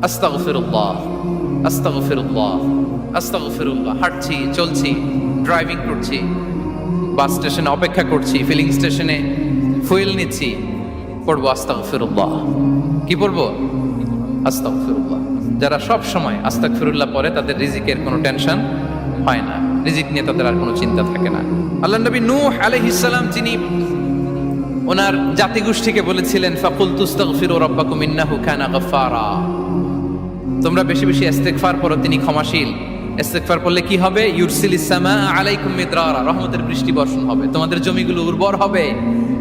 আস্তাগফিরুল্লাহ, আস্তাগফিরুল্লাহ, আস্তাগফিরুল্লাহ। হাঁটছি, চলছি, ড্রাইভিং করছি, বাস স্টেশনে অপেক্ষা করছি, ফিলিং স্টেশনে ফুয়েল নিচ্ছি, পড়বো আস্তাগফিরুল্লাহ। কি পড়বো? আস্তাগফিরুল্লাহ। যারা সব সময় আস্তাগফিরুল্লাহ পড়ে তাদের রিজিকের কোনো টেনশন হয় না, রিজিক নিয়ে তাদের আর কোনো চিন্তা থাকে না। আল্লাহ নবী নূহ আলাইহিস সালাম যিনি ওনার জাতিগোষ্ঠীকে বলেছিলেন, ফাকুলতু আস্তাগফিরু রাব্বাকুম ইন্নাহু কানা গাফফারা, তোমরা বেশি বেশি ইস্তেগফার করো, তিনি ক্ষমাশীল। ইস্তেগফার করলে কি হবে? ইউরসিলিস সামা আলাইকুম মিদরারা, রহমতের বৃষ্টি বর্ষণ হবে, তোমাদের জমিগুলো উর্বর হবে।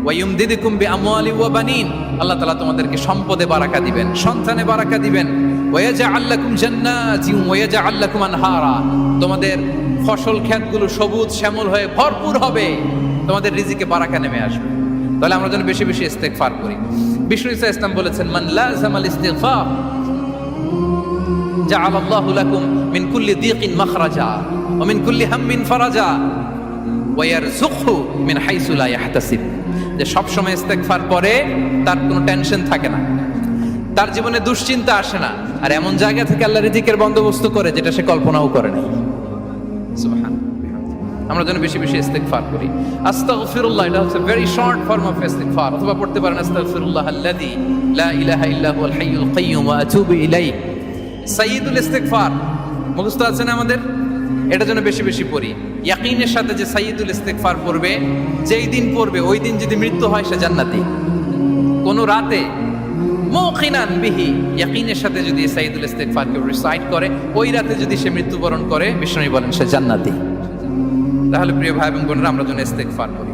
ওয়া ইউমদিদুকুম বিআমওয়ালি ওয়া বানিন, আল্লাহ তাআলা তোমাদেরকে সম্পদে বারাকা দিবেন, সন্তানে বারাকা দিবেন। ওয়া ইয়াজআল লাকুম জান্নাতিন ওয়া ইয়াজআল লাকুম আনহারা, তোমাদের ফসল ক্ষেতগুলো সবুজ শ্যামল হয়ে ভরপুর হবে, তোমাদের রিজিকে বারাকা নেমে আসবে। তাহলে আমরা যেন বেশি বেশি ইস্তেগফার করি। বিষ্ণু ইসা ইসলাম বলেছেন, মান লাযামাল ইস্তিগফার জাআলাল্লাহু লাকুম মিন কুল্লি দীকিন মাখরাজা ওয়া মিন কুল্লি হাম্মিন ফারাজা ওয়া ইয়ারযুকহু মিন হাইসু লা ইয়াহতাসিব। যে সব সময় ইস্তেগফার করে তার কোনো টেনশন থাকে না, তার জীবনে দুশ্চিন্তা আসে না, আর এমন জায়গা থেকে আল্লাহ রিজিকের বন্দোবস্ত করে যেটা সে কল্পনাও করে নাই। সুবহানাল্লাহ। আমরা যেন বেশি বেশি ইস্তেগফার করি। আস্তাগফিরুল্লাহ, এটা হচ্ছে ভেরি শর্ট ফর্ম অফ ইস্তেগফার। অথবা পড়তে পারেন আস্তাগফিরুল্লাহ আল্লাযী লা ইলাহা ইল্লা হুয়াল হাইয়ুল কাইয়্যুম ওয়া আতুবু ইলাইহি। সাইয়্যিদুল ইস্তেগফার মুখস্থ আছে না আমাদের? এটা যেন বেশি বেশি পড়ি। ইয়াকিনের সাথে যে সাইয়্যিদুল ইস্তেগফার পড়বে, যেই দিন পড়বে ওই দিন যদি মৃত্যু হয় সে জান্নাতি। কোন রাতে মুকিনান বিহি, ইয়াকিনের সাথে যদি সাইয়্যিদুল ইস্তেগফার কে রিসাইট করে, ওই রাতে যদি সে মৃত্যুবরণ করে, বিষ্ণু বলেন সে জান্নাতি। তাহলে প্রিয় ভাই এবং বোনেরা, আমরা যেন ইস্তেগফার করি।